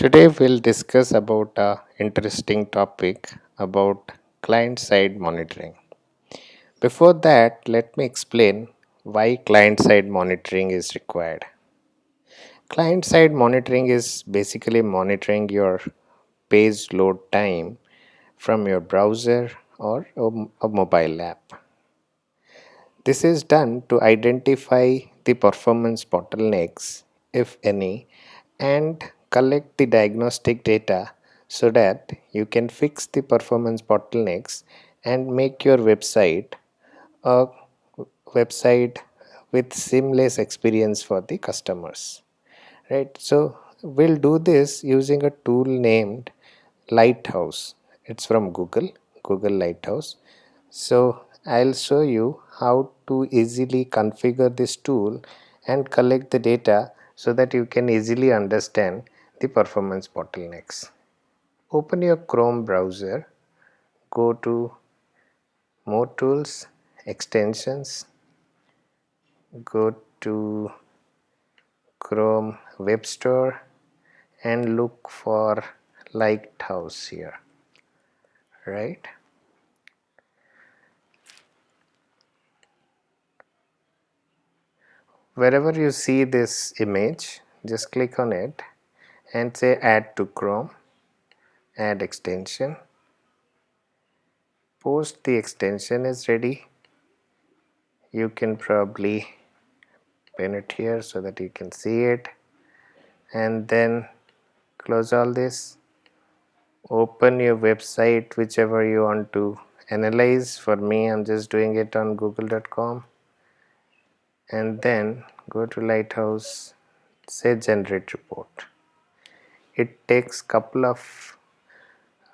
Today we'll discuss about a interesting topic about client-side monitoring. Before that, let me explain why client-side monitoring is required. Client-side monitoring is basically monitoring your page load time from your browser or a mobile app. This is done to identify the performance bottlenecks, if any, and collect the diagnostic data so that you can fix the performance bottlenecks and make your website a website with seamless experience for the customers. Right? So we'll do this using a tool named Lighthouse. It's from Google Lighthouse. So I'll show you how to easily configure this tool and collect the data so that you can easily understand the performance bottlenecks. Open your Chrome browser, go to More Tools, Extensions, go to Chrome Web Store and look for Lighthouse here, right? Wherever you see this image, just click on it and say add to Chrome, add extension. Post the extension is ready, you can probably pin it here so that you can see it, and then close all this. Open your website whichever you want to analyze. For me, I'm just doing it on google.com, and then go to Lighthouse, say generate report. It takes couple of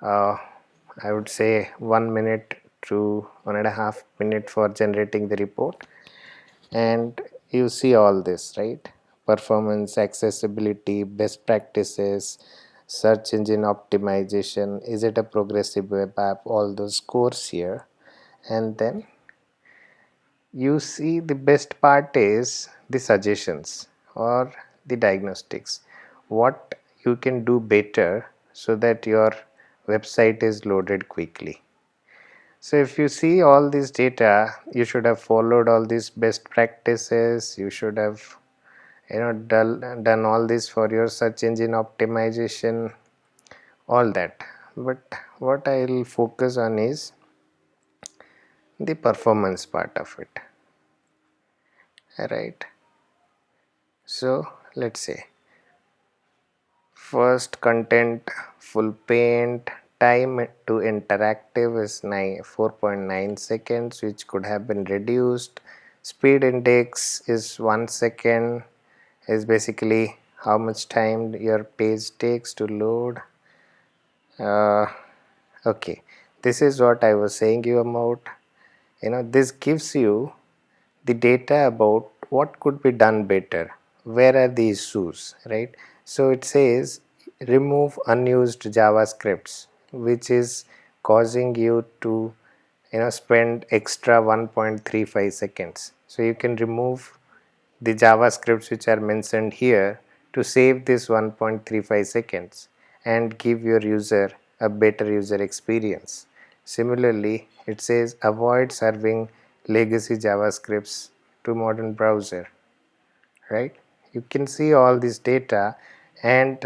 I would say 1 minute to 1.5 minutes for generating the report, and you see all this, right? Performance, accessibility, best practices, search engine optimization, is it a progressive web app, all those scores here. And then you see the best part is the suggestions or the diagnostics, what you can do better so that your website is loaded quickly. So if you see all this data, you should have followed all these best practices, you should have done all this for your search engine optimization, all that. But what I'll focus on is the performance part of it. Alright. So let's say first content full paint, time to interactive is 4.9 seconds, which could have been reduced. Speed index is 1 second, is basically how much time your page takes to load. Okay, this is what I was saying you about. This gives you the data about what could be done better, where are the issues, right? So it says remove unused JavaScripts which is causing you to spend extra 1.35 seconds. So you can remove the JavaScripts which are mentioned here to save this 1.35 seconds and give your user a better user experience. Similarly, it says avoid serving legacy JavaScripts to modern browser, right? You can see all this data, and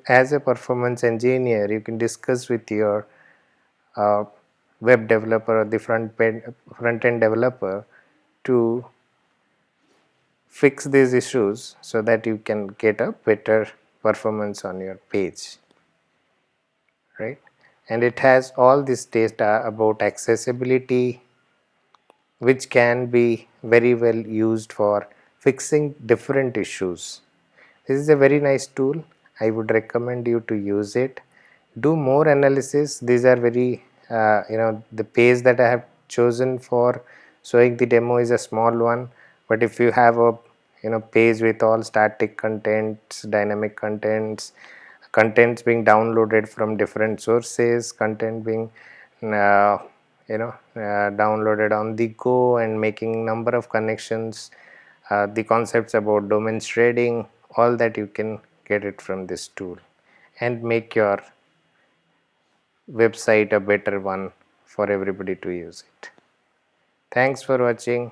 as a performance engineer you can discuss with your uh, web developer or the front end developer to fix these issues so that you can get a better performance on your page, right? And it has all this data about accessibility which can be very well used for fixing different issues. This is a very nice tool. I would recommend you to use it. Do more analysis. These are very the page that I have chosen for showing the demo is a small one, but if you have a page with all static contents, dynamic contents, contents being downloaded from different sources, content being downloaded on the go and making number of connections, the concepts about domain shredding, all that you can get it from this tool. and make your website a better one for everybody to use it. Thanks for watching.